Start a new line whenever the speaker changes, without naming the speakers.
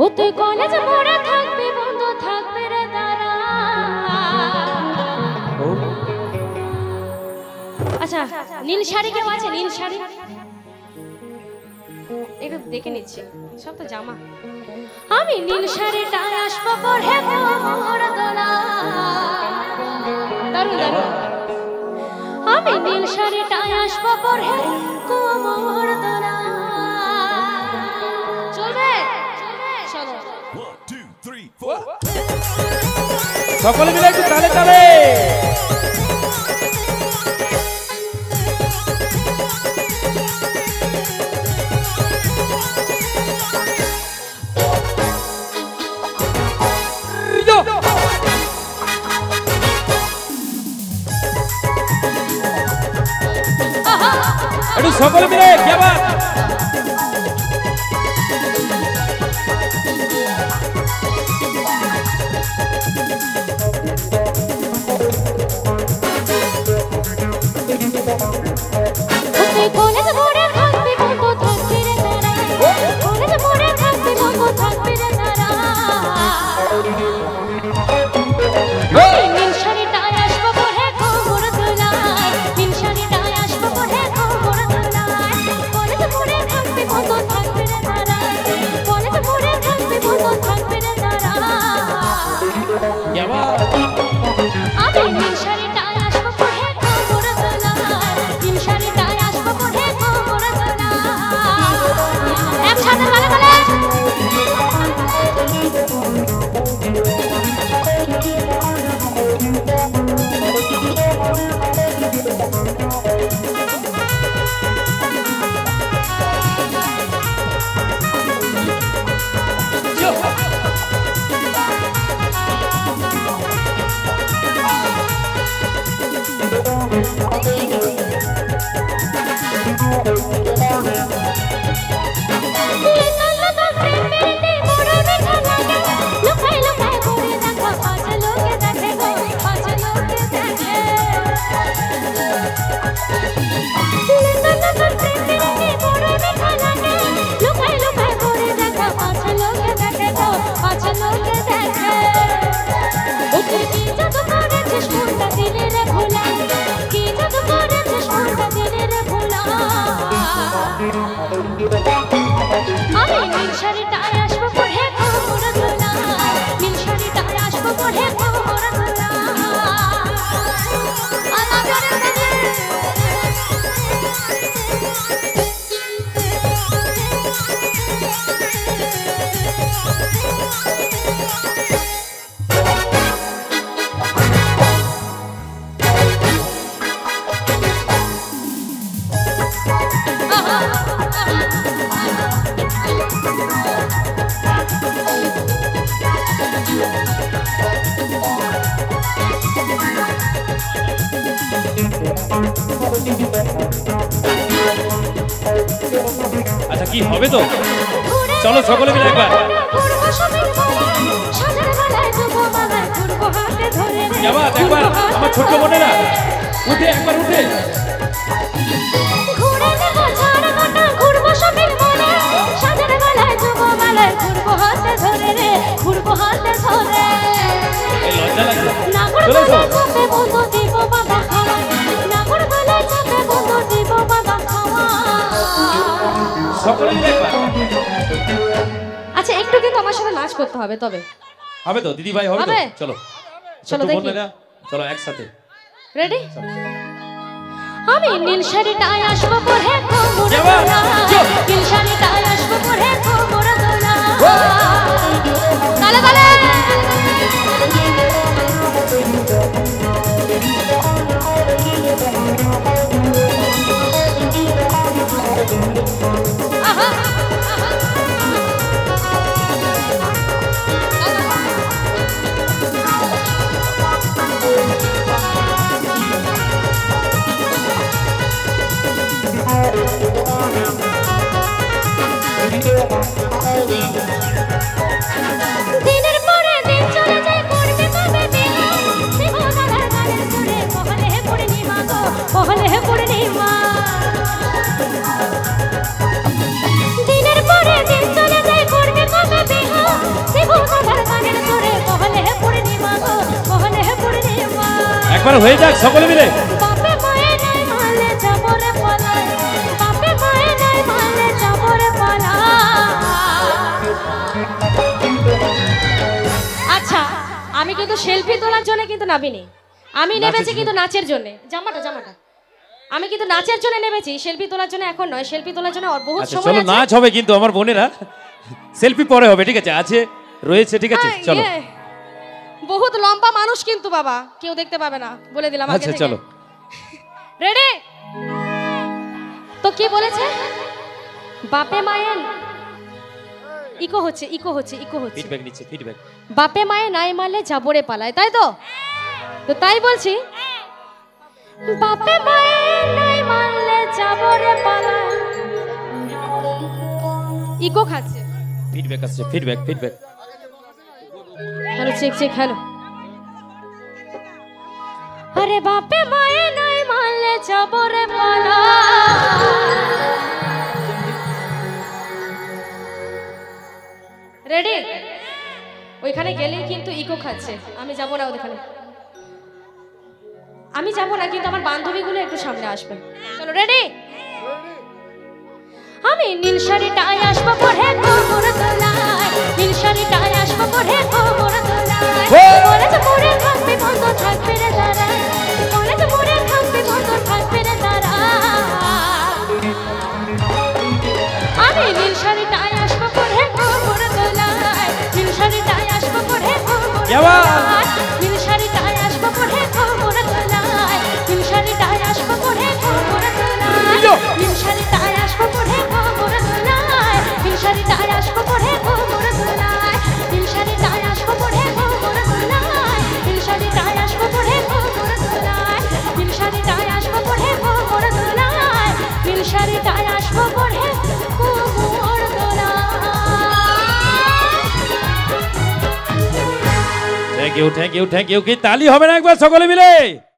ও তুই কলেজ পড়ে থাকবি বন্ধ থাকবে রে দাঁড়া। আচ্ছা নীল শাড়ি কেউ আছে? নীল শাড়ি একটু দেখে নিচ্ছি, সব তো জামা। আমি নীল শাড়িটা আসবো পরে কোমর দোলা। দারুণ দারুণ। আমি নীল শাড়িটা আসবো পরে কোমর দোলা। চলবে? চলো।
সকলে মিলে একটু তালে তালে। একটু সকলে মিলে क्या बात।
কলেজ পড়ে থাকবি বন্ধ থাকবি রে দাঁড়া। কলেজ পড়ে থাকবি বন্ধ থাকবি রে দাঁড়া। নীল শাড়িটা আসবো পরে কোমর দোলায়। নীল শাড়িটা আসবো পরে কোমর দোলায়। কলেজ পড়ে থাকবি বন্ধ থাকবি রে দাঁড়া। কলেজ পড়ে থাকবি বন্ধ থাকবি রে দাঁড়া।
क्या बात।
আমি নীল শাড়িটা আসবো পরে কোমর দোলায়। নীল শাড়িটা আসবো পরে কোমর দোলায়। একসাথে তালে তালে। আমি নীল শাড়িটা আসবো পরে কোমর দোলায়। নীল শাড়িটা আসবো পরে কোমর
আচ্ছা কি হবে তো? চলো সকলে মিলে একবার। क्या बात। একবার আমার ছোট্ট বোনেরা উঠে একবার উঠে। লজ্জা লাগছে। চলে এসো। সকলে মিলে একবার।
আচ্ছা একটু কিন্তু আমার সাথে নাচ করতে হবে তবে।
হবে তো দিদি ভাই? হবে তো? চলো
চলো দেখি।
বোনেরা চলো একসাথে।
রেডি? আমি নীল শাড়িটা আসবো পরে কোমর দোলায়। নীল শাড়িটা আসবো পরে কোমর দোলায়। তালে তালে।
একবার হয়ে যাক সকলে মিলে।
বাপে মায়ে নাই মারলে যাবো রে পালায়, বাপে মায়ে নাই মারলে যাবো রে পালায়। আচ্ছা, আমি কিন্তু সেলফি তোলার জন্য কিন্তু নামিনি, আমি নেমেছি কিন্তু নাচের জন্য। জামাটা আমি কিন্তু নাচের জন্য নেমেছি, সেলফি তোলার জন্য এখন নয়। সেলফি তোলার জন্য বহুত
আচ্ছা
সময়
চলো
আছে।
নাচ হবে কিন্তু আমার বোনেরা, সেলফি পরে হবে, ঠিক আছে? আছে রয়েছে, ঠিক আছে চলো।
বহুত লম্বা মানুষ কিন্তু বাবা, কেউ দেখতে পাবে না বলে দিলাম আগে
আচ্ছা
থেকে।
চলো
রেডি? তো কি বলেছে? বাপে মায়ের ইকো হচ্ছে।
ফিডব্যাক নিচ্ছে, ফিডব্যাক।
বাপে মায়ে নাই মারলে যাবরে পালায়, তাই তো? তো তাই বলছি, বাপে মায়ে নাই মারলে যাবরে পালায়। ইকো খাচ্ছে,
ফিডব্যাক আসছে, ফিডব্যাক।
Hello, check hello. আরে বাপে মায়ে নাই মারলে যাবরে পালায়। রেডি? ওইখানে গেলেই কিন্তু ইকো খাচ্ছে, আমি যাব না ওখানে, আমি যাব না, কিন্তু আমার বান্ধবীগুলো একটু সামনে আসবে। চলো রেডি? আমি নীল শাড়িটায় আসবো পরে কোমর দোলায়, নীল শাড়িটায় আসবো পরে কোমর দোলায়। বলে তো পরে থাকবে বন্ধ থাকবে রে দাঁড়া, বলে তো পরে থাকবে বন্ধ থাকবে রে দাঁড়া। আমি নীল শাড়িটায় আসবো পরে কোমর দোলায়, নীল শাড়িটায় আসবো পরে কোমর দোলায়, নীল শাড়িটায় আসবো পরে কোমর দোলায়, নীল শাড়িটায় আসবো পরে কোমর দোলায়, নীল শাড়িটায় আসবো পরে কোমর দোলায়, নীল শাড়িটায় আসবো পরে কোমর দোলায়, নীল শাড়িটায় আসবো পরে কোমর দোলায়, নীল শাড়িটায় আসবো পরে কোমর দোলায়, নীল শাড়িটায় আসবো পরে কোমর দোলায়, নীল শাড়িটায় আসবো পরে কোমর দোলায়।
Thank you. কি তালি হবে না একবার সকলে মিলে?